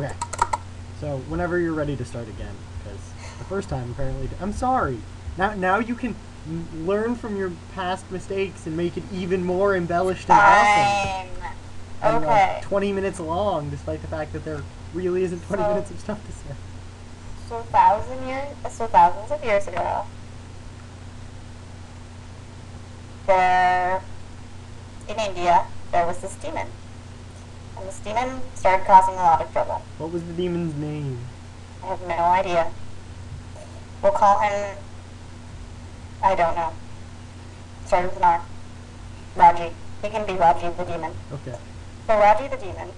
Okay. So whenever you're ready to start again, because the first time apparently, I'm sorry. Now you can learn from your past mistakes and make it even more embellished and awesome. Fine. And Okay. 20 minutes long, despite the fact that there really isn't 20 So, minutes of stuff to say. so thousands of years ago, there in India, there was this demon, and this demon started causing a lot of trouble. What was the demon's name? I have no idea. We'll call him. I don't know. Started with an R. Raji. He can be Raji the demon. Okay. So Raji the demon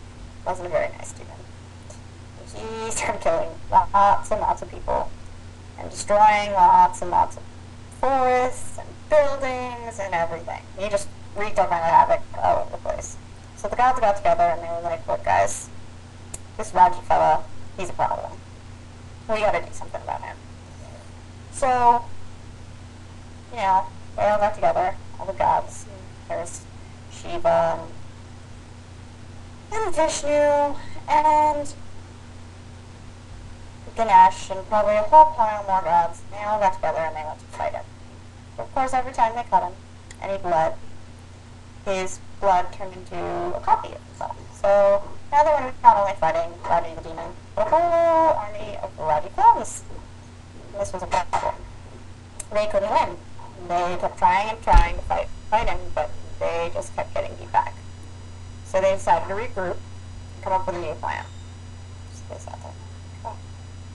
wasn't a very nice demon. He started killing lots and lots of people and destroying lots and lots of forests and buildings and everything. He just wreaked all kind of havoc all over the place. So the gods got together and they were like, look guys, this Raji fella, he's a problem. We gotta do something about him. So, they all got together, all the gods. There's Shiva and Vishnu and Ganesh and probably a whole pile more gods. They all got together and they went to fight him. Of course, every time they cut him and he bled, his blood turned into a copy of himself. So now they were not only fighting Raji the demon, but a whole army of Raji clones. And this was a problem. They couldn't win. They kept trying and trying to fight him, but they just kept getting beat back. So they decided to regroup and come up with a new plan. So they sat there. Oh,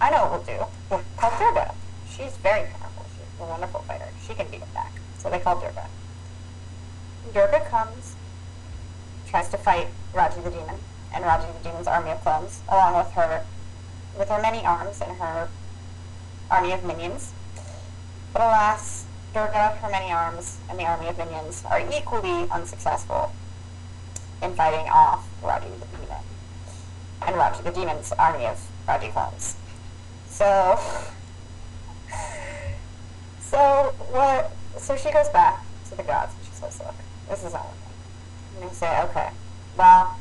I know what we'll do. We'll call Durga. She's very powerful. She's a wonderful fighter. She can beat him back. So they called Durga. Durga comes, tries to fight Raji the demon, and Raji the demon's army of clones, along with her many arms and her army of minions. But alas, Durga, her many arms, and the army of minions are equally unsuccessful in fighting off Raji the demon and Raji the demon's army of Raji clones. So she goes back to the gods and she says, look, this is all. And they say, okay, well,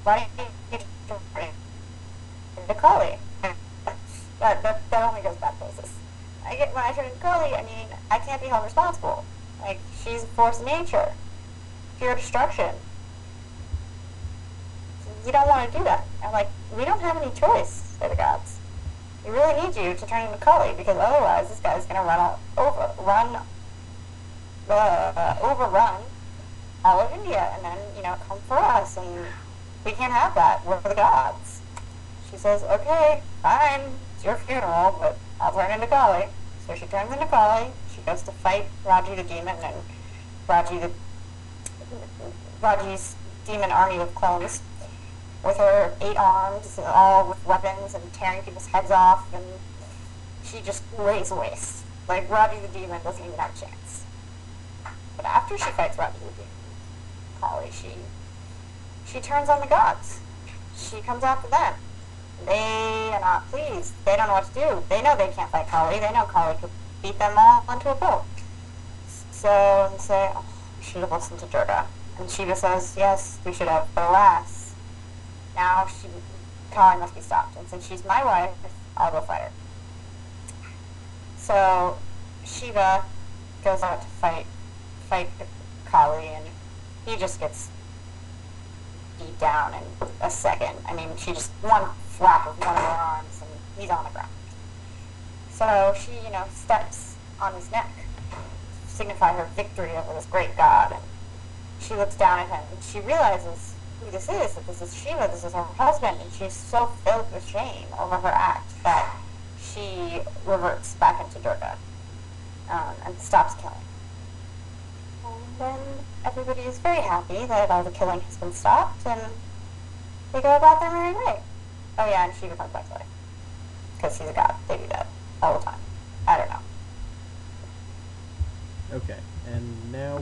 why don't you turn into Kali? That only goes bad places. When I turn into Kali, I can't be held responsible. Like, she's a force of nature. Pure destruction. You don't want to do that. I'm like, we don't have any choice, say the gods. We really need you to turn into Kali, because otherwise this guy's going to overrun all of India, and then, come for us, and we can't have that. We're the gods. She says, okay, fine, it's your funeral, but I'll turn into Kali. So she turns into Kali, she goes to fight Raji the demon, and Raji's demon army of clones, with her 8 arms, all with weapons, and tearing people's heads off, and she just lays waste. Like, Raji the demon doesn't even have a chance. But after she fights Raji the demon, Kali, she turns on the gods. She comes after them. They are not pleased. They don't know what to do. They know they can't fight Kali. They know Kali could beat them all onto a boat. So they say, oh, we should have listened to Durga. And Shiva says, yes, we should have. But alas, now Kali must be stopped. And since she's my wife, I'll go fight her. So Shiva goes out to fight Kali, and he just gets beat down in a second. She just one flap of one of her arms and he's on the ground. So she, steps on his neck to signify her victory over this great god. And she looks down at him and she realizes who this is, that this is Shiva, this is her husband, and she's so filled with shame over her act that she reverts back into Durga and stops killing. And then everybody is very happy that all the killing has been stopped, and they go about their merry way. Oh yeah, and Shiva comes back to life. Because he's a god. They do that all the time. I don't know. Okay, and now